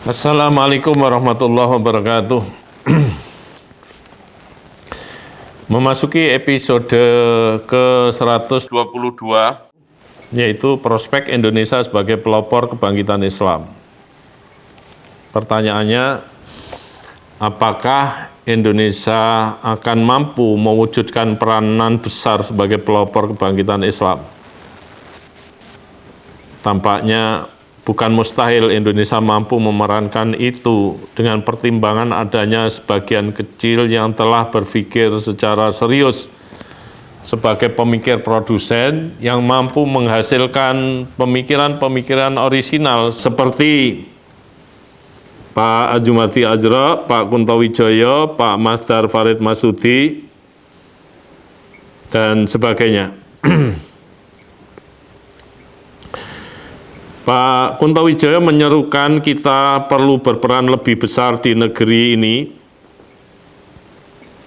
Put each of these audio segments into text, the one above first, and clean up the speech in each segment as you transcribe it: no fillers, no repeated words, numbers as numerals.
Assalamualaikum warahmatullahi wabarakatuh. Memasuki episode ke-122, yaitu prospek Indonesia sebagai pelopor kebangkitan Islam. Pertanyaannya, apakah Indonesia akan mampu mewujudkan peranan besar sebagai pelopor kebangkitan Islam? Tampaknya bukan mustahil Indonesia mampu memerankan itu dengan pertimbangan adanya sebagian kecil yang telah berpikir secara serius sebagai pemikir produsen yang mampu menghasilkan pemikiran-pemikiran orisinal seperti Pak Adjumati Azra, Pak Kunto Wijoyo, Pak Masdar Farid Masudi, dan sebagainya. Pak Kunto Wijoyo menyerukan kita perlu berperan lebih besar di negeri ini.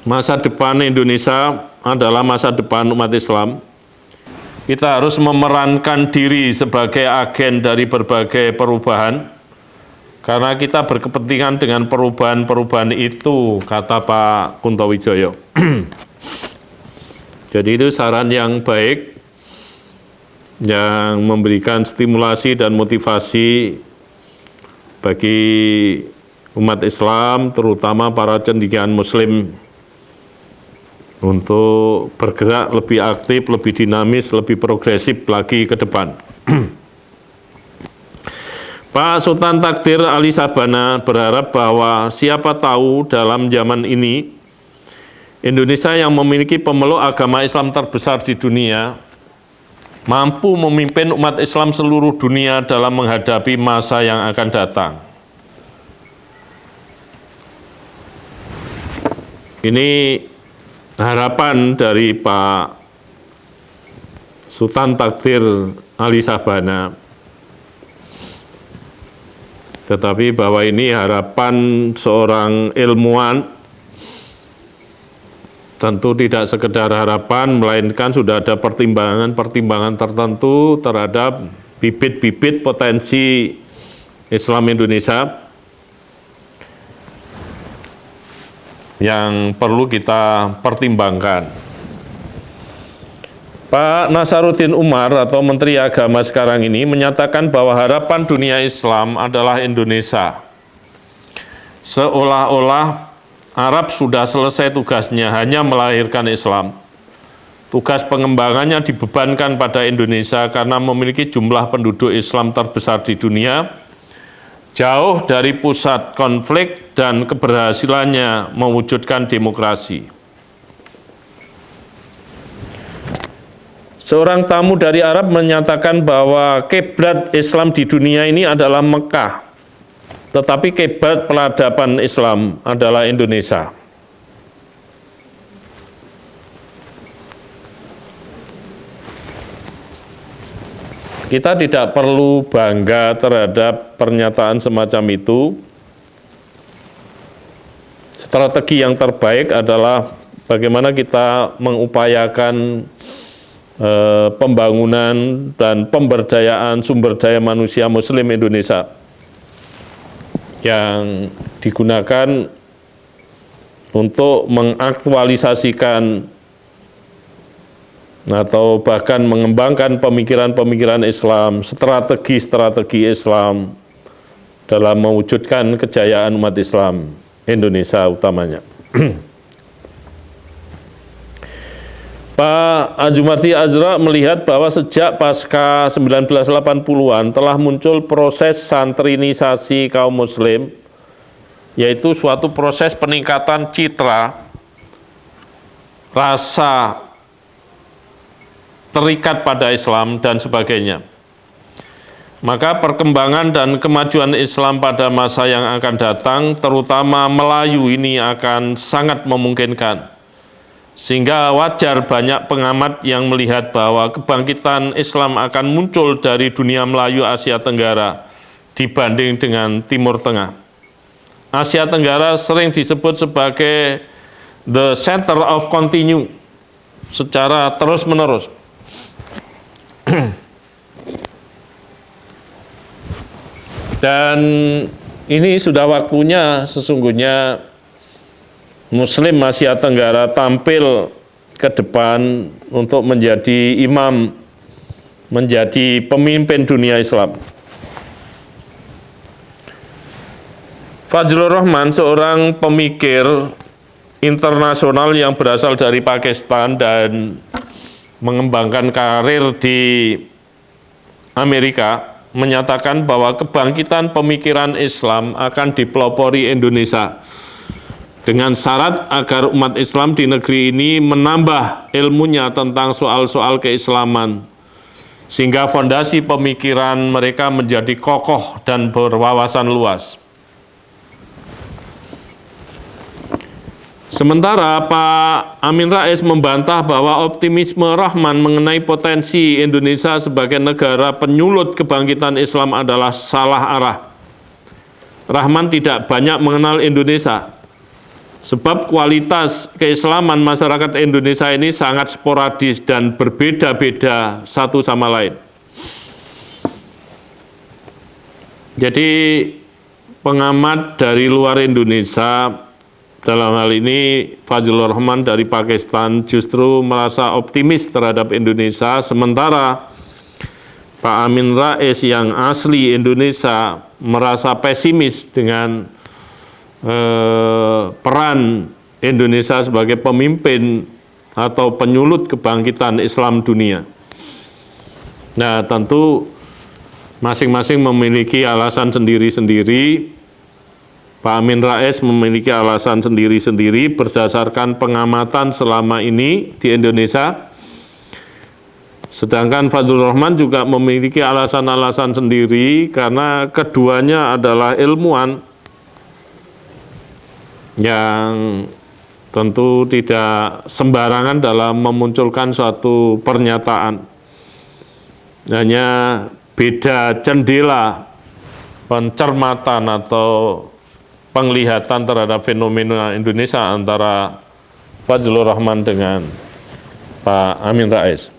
Masa depan Indonesia adalah masa depan umat Islam. Kita harus memerankan diri sebagai agen dari berbagai perubahan, karena kita berkepentingan dengan perubahan-perubahan itu, kata Pak Kunto Wijoyo. Jadi itu saran yang baik, yang memberikan stimulasi dan motivasi bagi umat Islam, terutama para cendekiawan Muslim, untuk bergerak lebih aktif, lebih dinamis, lebih progresif lagi ke depan. Pak Sultan Takdir Ali Sabana berharap bahwa siapa tahu dalam zaman ini, Indonesia yang memiliki pemeluk agama Islam terbesar di dunia, mampu memimpin umat Islam seluruh dunia dalam menghadapi masa yang akan datang. Ini harapan dari Pak Sultan Takdir Ali Sabana. Tetapi bahwa ini harapan seorang ilmuwan, tentu tidak sekedar harapan, melainkan sudah ada pertimbangan-pertimbangan tertentu terhadap bibit-bibit potensi Islam Indonesia yang perlu kita pertimbangkan. Pak Nasaruddin Umar atau Menteri Agama sekarang ini menyatakan bahwa harapan dunia Islam adalah Indonesia. Seolah-olah Arab sudah selesai tugasnya, hanya melahirkan Islam. Tugas pengembangannya dibebankan pada Indonesia karena memiliki jumlah penduduk Islam terbesar di dunia, jauh dari pusat konflik dan keberhasilannya mewujudkan demokrasi. Seorang tamu dari Arab menyatakan bahwa kiblat Islam di dunia ini adalah Mekah, tetapi kiblat peradaban Islam adalah Indonesia. Kita tidak perlu bangga terhadap pernyataan semacam itu. Strategi yang terbaik adalah bagaimana kita mengupayakan pembangunan dan pemberdayaan sumber daya manusia Muslim Indonesia yang digunakan untuk mengaktualisasikan atau bahkan mengembangkan pemikiran-pemikiran Islam, strategi-strategi Islam dalam mewujudkan kejayaan umat Islam Indonesia utamanya. Pak Adjumati Azra melihat bahwa sejak pasca 1980-an telah muncul proses santrinisasi kaum muslim, yaitu suatu proses peningkatan citra, rasa terikat pada Islam, dan sebagainya. Maka perkembangan dan kemajuan Islam pada masa yang akan datang, terutama Melayu ini akan sangat memungkinkan. Sehingga wajar banyak pengamat yang melihat bahwa kebangkitan Islam akan muncul dari dunia Melayu Asia Tenggara dibanding dengan Timur Tengah. Asia Tenggara sering disebut sebagai the center of continue, secara terus-menerus. Dan ini sudah waktunya sesungguhnya Muslim Asia Tenggara tampil ke depan untuk menjadi imam, menjadi pemimpin dunia Islam. Fazlur Rahman, seorang pemikir internasional yang berasal dari Pakistan dan mengembangkan karir di Amerika, menyatakan bahwa kebangkitan pemikiran Islam akan dipelopori Indonesia dengan syarat agar umat Islam di negeri ini menambah ilmunya tentang soal-soal keislaman, sehingga fondasi pemikiran mereka menjadi kokoh dan berwawasan luas. Sementara Pak Amin Rais membantah bahwa optimisme Rahman mengenai potensi Indonesia sebagai negara penyulut kebangkitan Islam adalah salah arah. Rahman tidak banyak mengenal Indonesia, sebab kualitas keislaman masyarakat Indonesia ini sangat sporadis dan berbeda-beda satu sama lain. Jadi pengamat dari luar Indonesia, dalam hal ini Fazlur Rahman dari Pakistan, justru merasa optimis terhadap Indonesia, sementara Pak Amin Rais yang asli Indonesia merasa pesimis dengan peran Indonesia sebagai pemimpin atau penyulut kebangkitan Islam dunia. Nah, tentu masing-masing memiliki alasan sendiri-sendiri. Pak Amin Rais memiliki alasan sendiri-sendiri berdasarkan pengamatan selama ini di Indonesia. Sedangkan Fazlur Rahman juga memiliki alasan-alasan sendiri karena keduanya adalah ilmuwan yang tentu tidak sembarangan dalam memunculkan suatu pernyataan. Hanya beda jendela pencermatan atau penglihatan terhadap fenomena Indonesia antara Fazlur Rahman dengan Pak Amin Rais.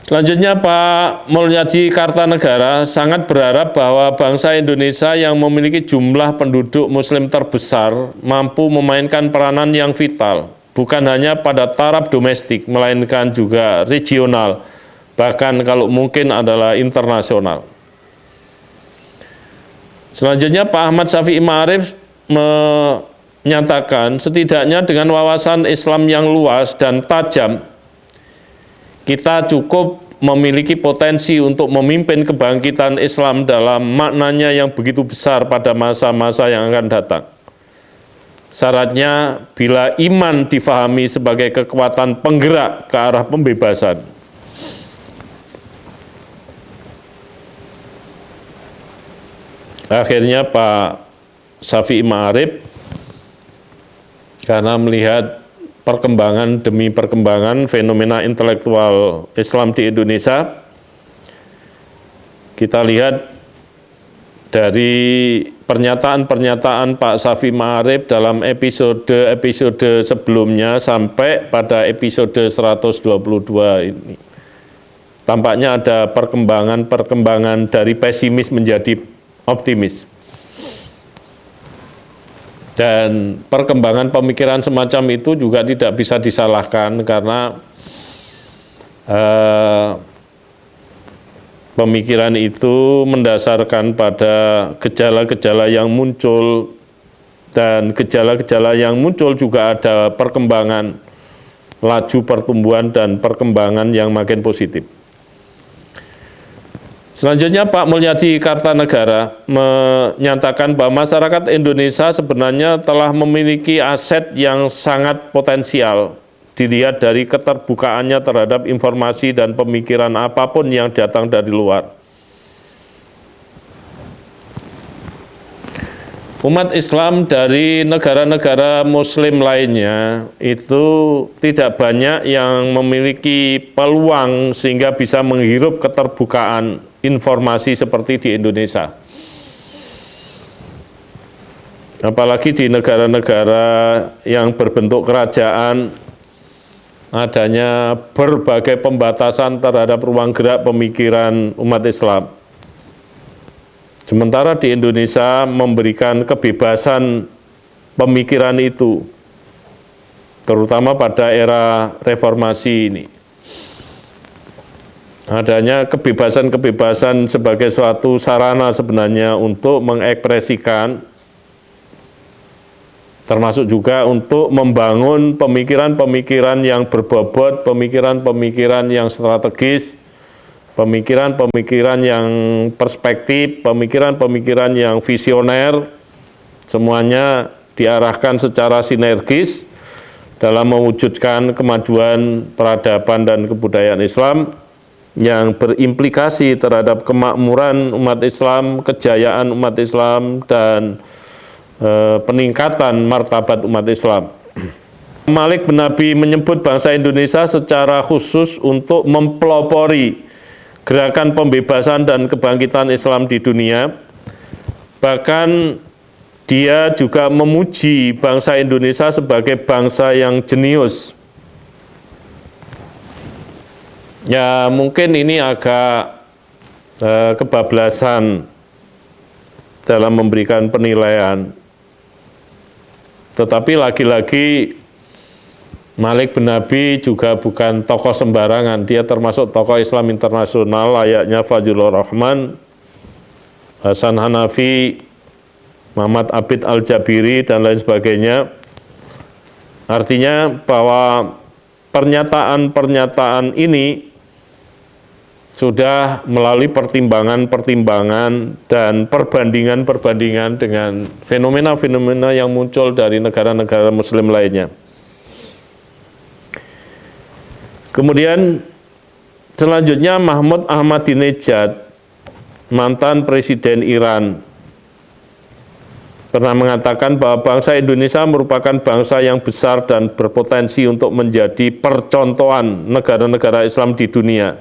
Selanjutnya Pak Mulyadi Kartanegara sangat berharap bahwa bangsa Indonesia yang memiliki jumlah penduduk Muslim terbesar mampu memainkan peranan yang vital, bukan hanya pada taraf domestik, melainkan juga regional, bahkan kalau mungkin adalah internasional. Selanjutnya Pak Ahmad Syafi'i Ma'arif menyatakan setidaknya dengan wawasan Islam yang luas dan tajam, kita cukup memiliki potensi untuk memimpin kebangkitan Islam dalam maknanya yang begitu besar pada masa-masa yang akan datang. Syaratnya bila iman difahami sebagai kekuatan penggerak ke arah pembebasan. Akhirnya Pak Syafi'i Ma'arif karena melihat perkembangan demi perkembangan fenomena intelektual Islam di Indonesia, kita lihat dari pernyataan-pernyataan Pak Syafi'i Ma'arif dalam episode sebelumnya sampai pada episode 122 ini. Tampaknya ada perkembangan dari pesimis menjadi optimis. Dan perkembangan pemikiran semacam itu juga tidak bisa disalahkan karena pemikiran itu mendasarkan pada gejala-gejala yang muncul, dan gejala-gejala yang muncul juga ada perkembangan laju pertumbuhan dan perkembangan yang makin positif. Selanjutnya Pak Mulyadi Kartanegara menyatakan bahwa masyarakat Indonesia sebenarnya telah memiliki aset yang sangat potensial dilihat dari keterbukaannya terhadap informasi dan pemikiran apapun yang datang dari luar. Umat Islam dari negara-negara Muslim lainnya itu tidak banyak yang memiliki peluang sehingga bisa menghirup keterbukaan informasi seperti di Indonesia. Apalagi di negara-negara yang berbentuk kerajaan, adanya berbagai pembatasan terhadap ruang gerak pemikiran umat Islam. Sementara di Indonesia memberikan kebebasan pemikiran itu, terutama pada era reformasi ini. Adanya kebebasan-kebebasan sebagai suatu sarana sebenarnya untuk mengekspresikan, termasuk juga untuk membangun pemikiran-pemikiran yang berbobot, pemikiran-pemikiran yang strategis, pemikiran-pemikiran yang perspektif, pemikiran-pemikiran yang visioner, semuanya diarahkan secara sinergis dalam mewujudkan kemajuan peradaban dan kebudayaan Islam yang berimplikasi terhadap kemakmuran umat Islam, kejayaan umat Islam, dan peningkatan martabat umat Islam. Malik bin Nabi menyebut bangsa Indonesia secara khusus untuk mempelopori gerakan pembebasan dan kebangkitan Islam di dunia. Bahkan dia juga memuji bangsa Indonesia sebagai bangsa yang jenius. Ya, mungkin ini agak kebablasan dalam memberikan penilaian. Tetapi lagi-lagi Malik bin Nabi juga bukan tokoh sembarangan. Dia termasuk tokoh Islam internasional layaknya Fazlur Rahman, Hasan Hanafi, Muhammad Abid Al-Jabiri, dan lain sebagainya. Artinya bahwa pernyataan-pernyataan ini sudah melalui pertimbangan-pertimbangan dan perbandingan-perbandingan dengan fenomena-fenomena yang muncul dari negara-negara Muslim lainnya. Kemudian selanjutnya Mahmud Ahmadinejad, mantan Presiden Iran, pernah mengatakan bahwa bangsa Indonesia merupakan bangsa yang besar dan berpotensi untuk menjadi percontohan negara-negara Islam di dunia,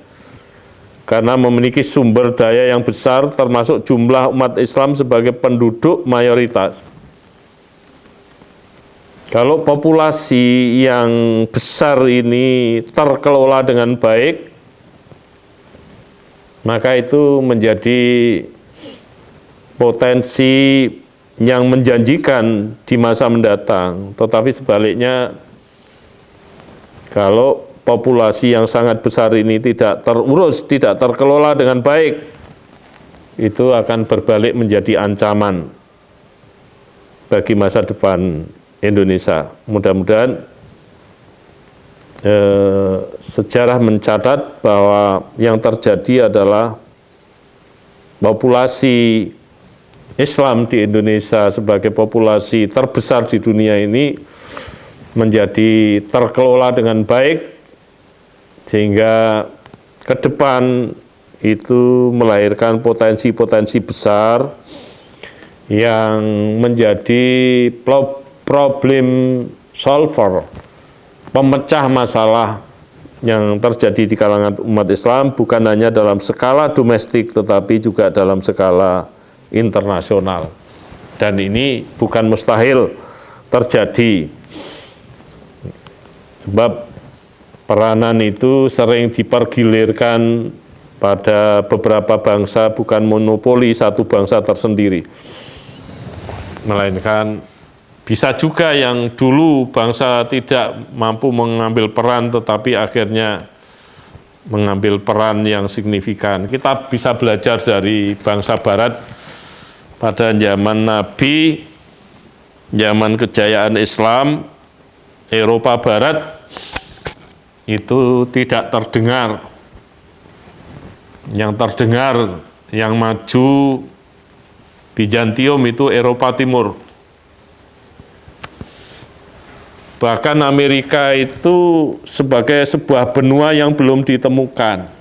karena memiliki sumber daya yang besar termasuk jumlah umat Islam sebagai penduduk mayoritas. Kalau populasi yang besar ini terkelola dengan baik, maka itu menjadi potensi yang menjanjikan di masa mendatang. Tetapi sebaliknya, kalau populasi yang sangat besar ini tidak terurus, tidak terkelola dengan baik, itu akan berbalik menjadi ancaman bagi masa depan Indonesia. Mudah-mudahan sejarah mencatat bahwa yang terjadi adalah populasi Islam di Indonesia sebagai populasi terbesar di dunia ini menjadi terkelola dengan baik, sehingga ke depan itu melahirkan potensi-potensi besar yang menjadi problem solver, pemecah masalah yang terjadi di kalangan umat Islam, bukan hanya dalam skala domestik tetapi juga dalam skala internasional. Dan ini bukan mustahil terjadi, sebab peranan itu sering dipergilirkan pada beberapa bangsa, bukan monopoli satu bangsa tersendiri, melainkan bisa juga yang dulu bangsa tidak mampu mengambil peran tetapi akhirnya mengambil peran yang signifikan. Kita bisa belajar dari bangsa Barat pada zaman Nabi, zaman kejayaan Islam, Eropa Barat itu tidak terdengar. Yang terdengar, yang maju Bizantium itu Eropa Timur. Bahkan Amerika itu sebagai sebuah benua yang belum ditemukan.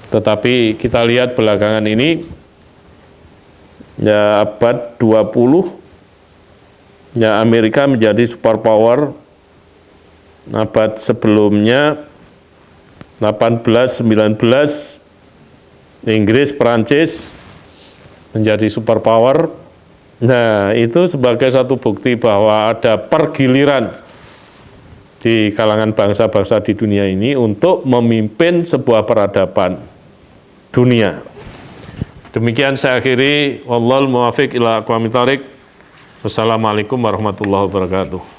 Tetapi kita lihat belakangan ini, ya abad 20, ya Amerika menjadi superpower. Abad sebelumnya, 18, 19, Inggris, Perancis menjadi superpower. Nah, itu sebagai satu bukti bahwa ada pergiliran di kalangan bangsa-bangsa di dunia ini untuk memimpin sebuah peradaban dunia. Demikian saya akhiri. Wallahul muwaffiq ila aqwamit thoriq. Wassalamualaikum warahmatullahi wabarakatuh.